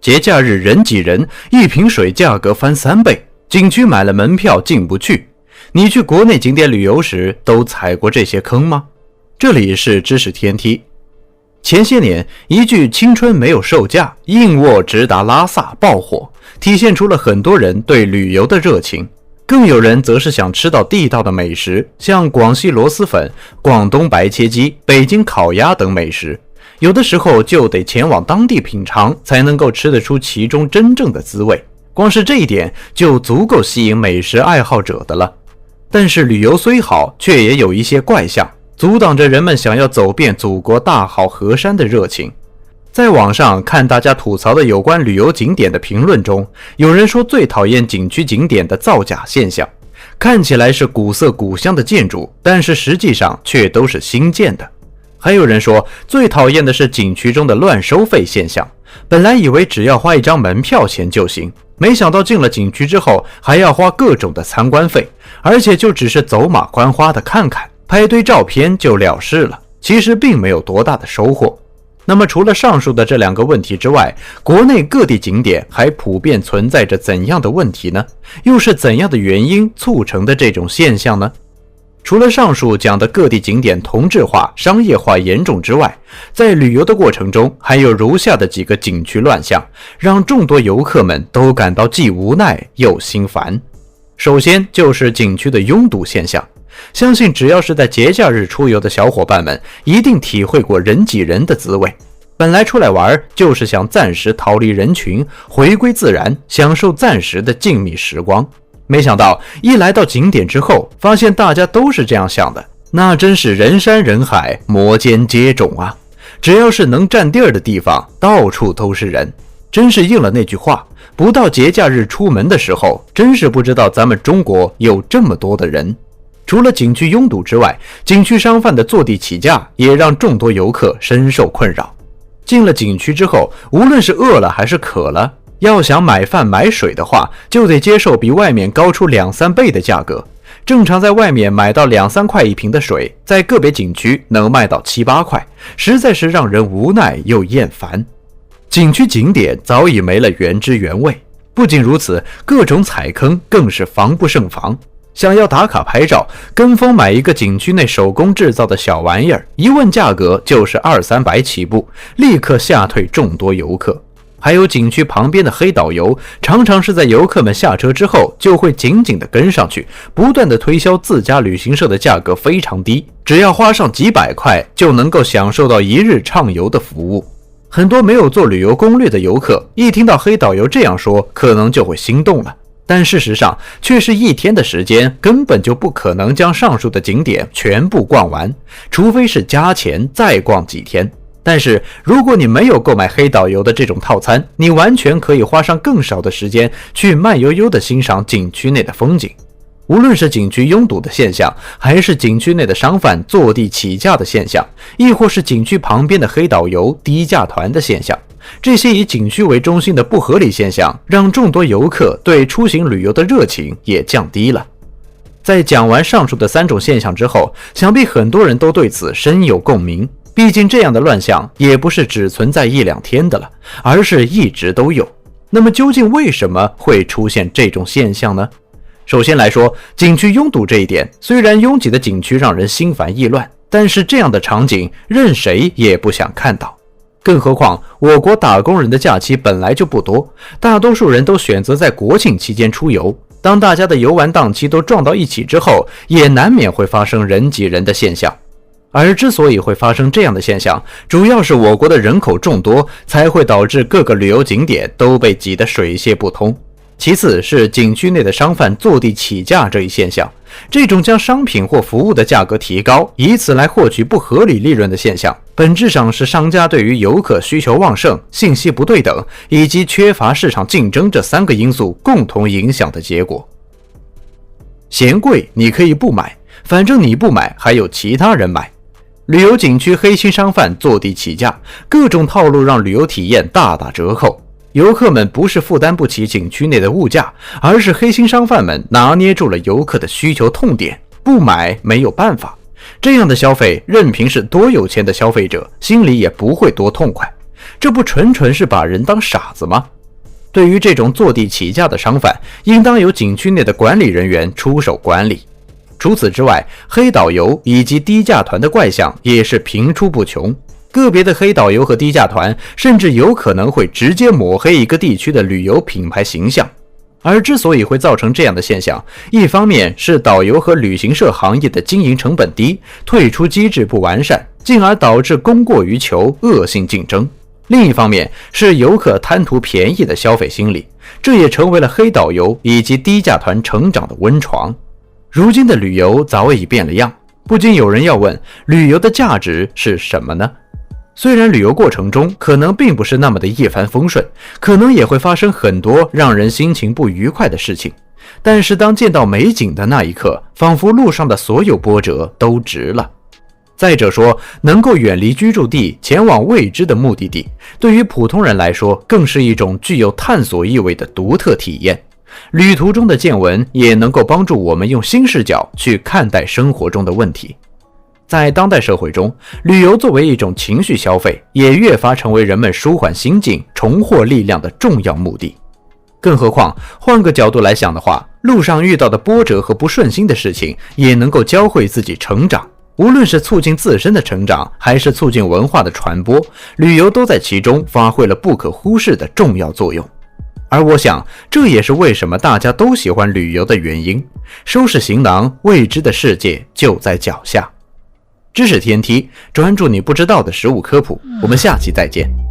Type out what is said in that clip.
节假日人挤人，一瓶水价格翻3倍，景区买了门票进不去。你去国内景点旅游时都踩过这些坑吗？这里是知识天梯。前些年一句青春没有售价，硬卧直达拉萨爆火，体现出了很多人对旅游的热情。更有人则是想吃到地道的美食，像广西螺蛳粉、广东白切鸡、北京烤鸭等美食，有的时候就得前往当地品尝，才能够吃得出其中真正的滋味。光是这一点就足够吸引美食爱好者的了。但是旅游虽好，却也有一些怪象，阻挡着人们想要走遍祖国大好河山的热情。在网上看大家吐槽的有关旅游景点的评论中，有人说最讨厌景区景点的造假现象，看起来是古色古香的建筑，但是实际上却都是新建的。还有人说最讨厌的是景区中的乱收费现象，本来以为只要花一张门票钱就行，没想到进了景区之后还要花各种的参观费，而且就只是走马观花的看看，拍堆照片就了事了，其实并没有多大的收获。那么除了上述的这2个问题之外，国内各地景点还普遍存在着怎样的问题呢？又是怎样的原因促成的这种现象呢？除了上述讲的各地景点同质化、商业化严重之外，在旅游的过程中还有如下的几个景区乱象，让众多游客们都感到既无奈又心烦。首先就是景区的拥堵现象，相信只要是在节假日出游的小伙伴们一定体会过人挤人的滋味。本来出来玩就是想暂时逃离人群，回归自然，享受暂时的静谧时光，没想到一来到景点之后，发现大家都是这样想的，那真是人山人海，摩肩接踵啊！只要是能占地儿的地方，到处都是人，真是应了那句话，不到节假日出门的时候，真是不知道咱们中国有这么多的人。除了景区拥堵之外，景区商贩的坐地起价也让众多游客深受困扰。进了景区之后，无论是饿了还是渴了，要想买饭买水的话，就得接受比外面高出2-3倍的价格。正常在外面买到2-3块一瓶的水，在个别景区能卖到7-8块，实在是让人无奈又厌烦。景区景点早已没了原汁原味，不仅如此，各种踩坑更是防不胜防。想要打卡拍照，跟风买一个景区内手工制造的小玩意儿，一问价格就是200-300起步，立刻吓退众多游客。还有景区旁边的黑导游，常常是在游客们下车之后，就会紧紧地跟上去，不断地推销自家旅行社的价格非常低，只要花上几百块就能够享受到一日畅游的服务。很多没有做旅游攻略的游客，一听到黑导游这样说，可能就会心动了。但事实上却是1天的时间根本就不可能将上述的景点全部逛完，除非是加钱再逛几天。但是如果你没有购买黑导游的这种套餐，你完全可以花上更少的时间去慢悠悠地欣赏景区内的风景。无论是景区拥堵的现象，还是景区内的商贩坐地起价的现象，亦或是景区旁边的黑导游低价团的现象，这些以景区为中心的不合理现象，让众多游客对出行旅游的热情也降低了。在讲完上述的3种现象之后，想必很多人都对此深有共鸣。毕竟这样的乱象也不是只存在1-2天的了，而是一直都有。那么究竟为什么会出现这种现象呢？首先来说，景区拥堵这一点，虽然拥挤的景区让人心烦意乱，但是这样的场景任谁也不想看到。更何况我国打工人的假期本来就不多，大多数人都选择在国庆期间出游，当大家的游玩档期都撞到一起之后，也难免会发生人挤人的现象。而之所以会发生这样的现象，主要是我国的人口众多，才会导致各个旅游景点都被挤得水泄不通。其次是景区内的商贩坐地起价这一现象，这种将商品或服务的价格提高，以此来获取不合理利润的现象，本质上是商家对于游客需求旺盛、信息不对等以及缺乏市场竞争这3个因素共同影响的结果。嫌贵你可以不买，反正你不买还有其他人买。旅游景区黑心商贩坐地起价，各种套路让旅游体验大打折扣。游客们不是负担不起景区内的物价，而是黑心商贩们拿捏住了游客的需求痛点，不买没有办法。这样的消费，任凭是多有钱的消费者，心里也不会多痛快。这不纯纯是把人当傻子吗？对于这种坐地起价的商贩，应当由景区内的管理人员出手管理。除此之外，黑导游以及低价团的怪象也是频出不穷。个别的黑导游和低价团甚至有可能会直接抹黑一个地区的旅游品牌形象。而之所以会造成这样的现象，一方面是导游和旅行社行业的经营成本低，退出机制不完善，进而导致供过于求，恶性竞争；另一方面是游客贪图便宜的消费心理，这也成为了黑导游以及低价团成长的温床。如今的旅游早已变了样，不禁有人要问，旅游的价值是什么呢？虽然旅游过程中可能并不是那么的一帆风顺，可能也会发生很多让人心情不愉快的事情，但是当见到美景的那一刻，仿佛路上的所有波折都值了。再者说，能够远离居住地，前往未知的目的地，对于普通人来说，更是一种具有探索意味的独特体验。旅途中的见闻也能够帮助我们用新视角去看待生活中的问题。在当代社会中，旅游作为一种情绪消费，也越发成为人们舒缓心境、重获力量的重要目的。更何况，换个角度来想的话，路上遇到的波折和不顺心的事情，也能够教会自己成长。无论是促进自身的成长，还是促进文化的传播，旅游都在其中发挥了不可忽视的重要作用。而我想，这也是为什么大家都喜欢旅游的原因。收拾行囊，未知的世界就在脚下。知识天梯，专注你不知道的食物科普，我们下期再见。